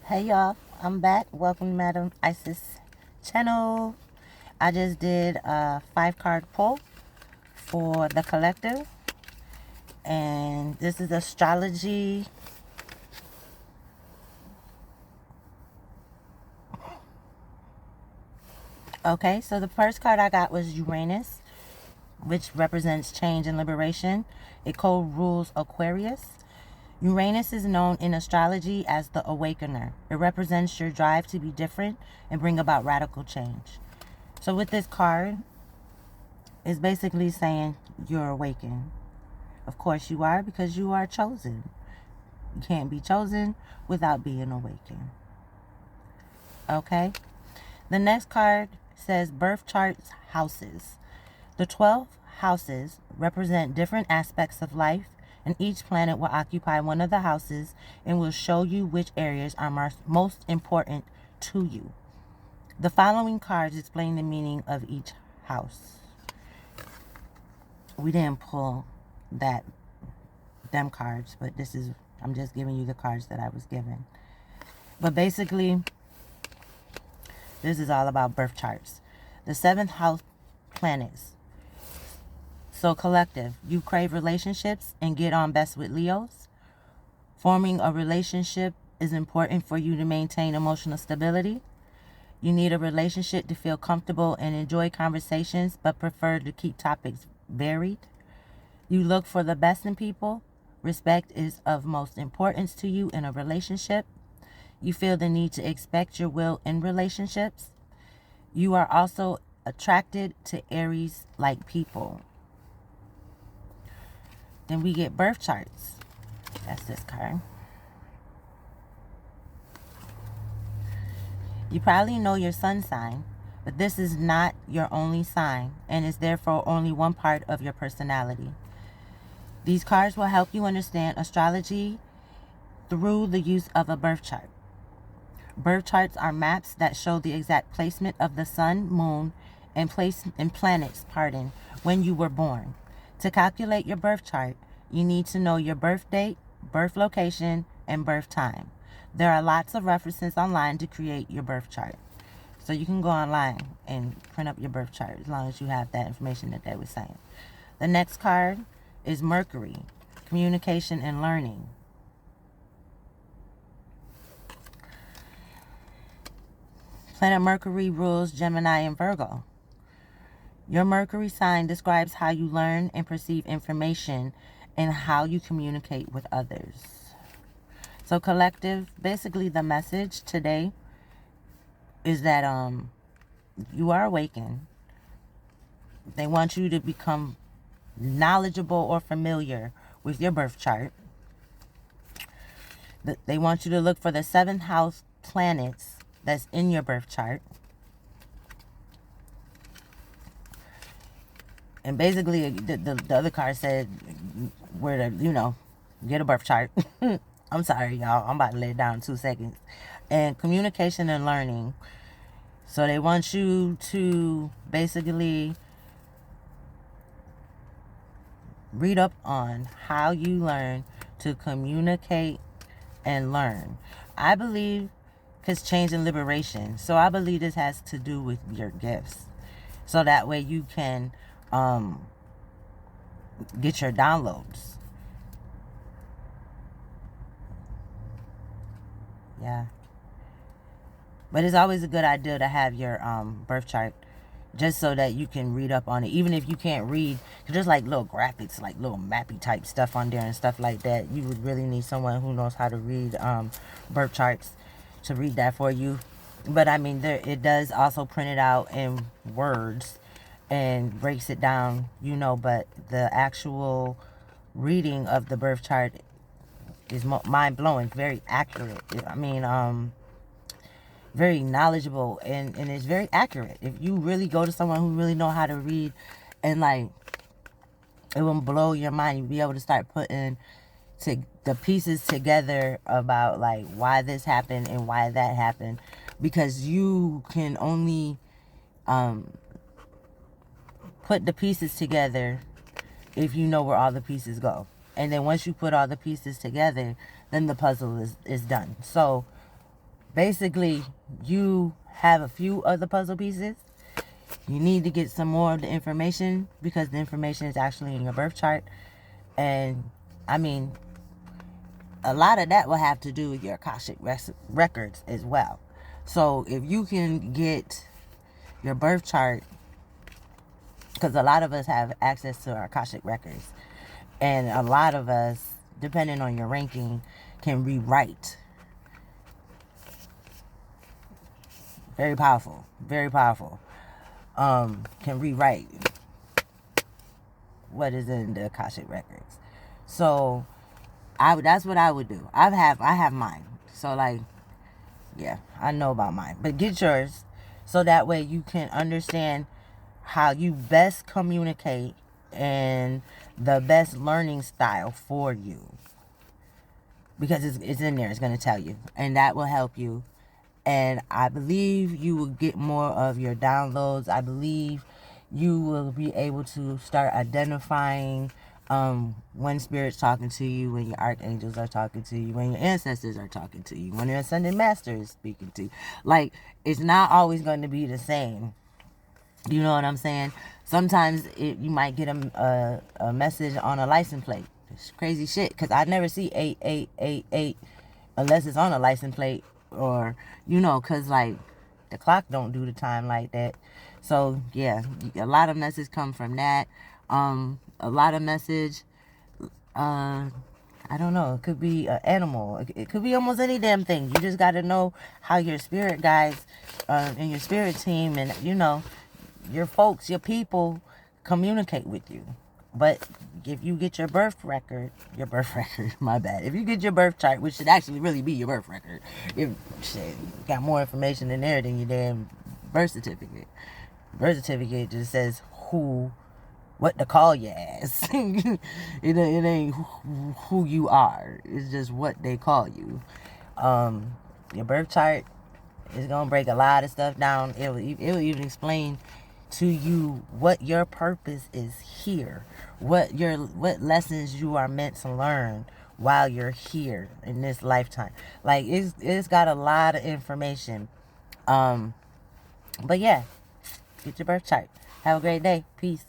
Hey y'all, I'm back. Welcome to Madam Isis channel. I just did a 5 card pull for the collective, and this is astrology. Okay, so the first card I got was Uranus, which represents change and liberation. It co-rules Aquarius. Uranus is known in astrology as the awakener. It represents your drive to be different and bring about radical change. So with this card, it's basically saying you're awakened. Of course you are, because you are chosen. You can't be chosen without being awakened. Okay? The next card says birth charts houses. The 12 houses represent different aspects of life, and each planet will occupy one of the houses and will show you which areas are most important to you. The following cards explain the meaning of each house. We didn't pull them cards, but I'm just giving you the cards that I was given. But basically, this is all about birth charts. The 7th house planets. So collective, you crave relationships and get on best with Leos. Forming a relationship is important for you to maintain emotional stability. You need a relationship to feel comfortable and enjoy conversations, but prefer to keep topics varied. You look for the best in people. Respect is of most importance to you in a relationship. You feel the need to expect your will in relationships. You are also attracted to Aries-like people. Then we get birth charts. That's this card. You probably know your sun sign, but this is not your only sign and is therefore only one part of your personality. These cards will help you understand astrology through the use of a birth chart. Birth charts are maps that show the exact placement of the sun, moon, and planets, when you were born. To calculate your birth chart, you need to know your birth date, birth location, and birth time. There are lots of references online to create your birth chart. So you can go online and print up your birth chart as long as you have that information that they were saying. The next card is Mercury, communication and learning. Planet Mercury rules Gemini and Virgo. Your Mercury sign describes how you learn and perceive information and how you communicate with others. So collective, basically the message today is that you are awakened. They want you to become knowledgeable or familiar with your birth chart. They want you to look for the 7th house planets that's in your birth chart. And basically, the other card said where to, get a birth chart. I'm sorry, y'all. I'm about to lay it down in 2 seconds. And communication and learning. So they want you to basically read up on how you learn to communicate and learn. I believe, because change and liberation. So I believe this has to do with your gifts. So that way you can get your downloads. Yeah. But it's always a good idea to have your birth chart, just so that you can read up on it. Even if you can't read, because there's like little graphics, like little mappy type stuff on there and stuff like that. You would really need someone who knows how to read birth charts to read that for you. But I mean, it does also print it out in words and breaks it down, but the actual reading of the birth chart is mind-blowing, very accurate. I mean, very knowledgeable, and it's very accurate. If you really go to someone who really know how to read, and like, it will blow your mind. You'll be able to start putting the pieces together about like why this happened and why that happened, because you can only put the pieces together if you know where all the pieces go. And then once you put all the pieces together, then the puzzle is done. So basically, you have a few other puzzle pieces. You need to get some more of the information because the information is actually in your birth chart. And I mean, a lot of that will have to do with your Akashic records as well. So if you can get your birth chart, because a lot of us have access to our Akashic records, and a lot of us, depending on your ranking, can rewrite. Very powerful. Very powerful. Can rewrite what is in the Akashic records. So that's what I would do. I have mine. So like, yeah, I know about mine. But get yours so that way you can understand how you best communicate and the best learning style for you. Because it's in there. It's going to tell you. And that will help you. And I believe you will get more of your downloads. I believe you will be able to start identifying when Spirit's talking to you, when your archangels are talking to you, when your ancestors are talking to you, when your ascended master is speaking to you. Like, it's not always going to be the same. You know what I'm saying? Sometimes you might get a message on a license plate. It's crazy shit. Because I never see 8888 unless it's on a license plate. Or, you know, because, like, the clock don't do the time like that. So, yeah, a lot of messages come from that. A lot of message, I don't know, it could be an animal. It could be almost any damn thing. You just got to know how your spirit guides and your spirit team and, you know, your folks, your people communicate with you. But if you get your birth record, my bad. If you get your birth chart, which should actually really be your birth record, if shit, got more information in there than your damn birth certificate. Birth certificate just says what to call your ass. it ain't who you are. It's just what they call you. Your birth chart is gonna break a lot of stuff down. It will even explain to you what your purpose is here, what lessons you are meant to learn while you're here in this lifetime. Like, it's got a lot of information. But yeah, get your birth chart. Have a great day. Peace.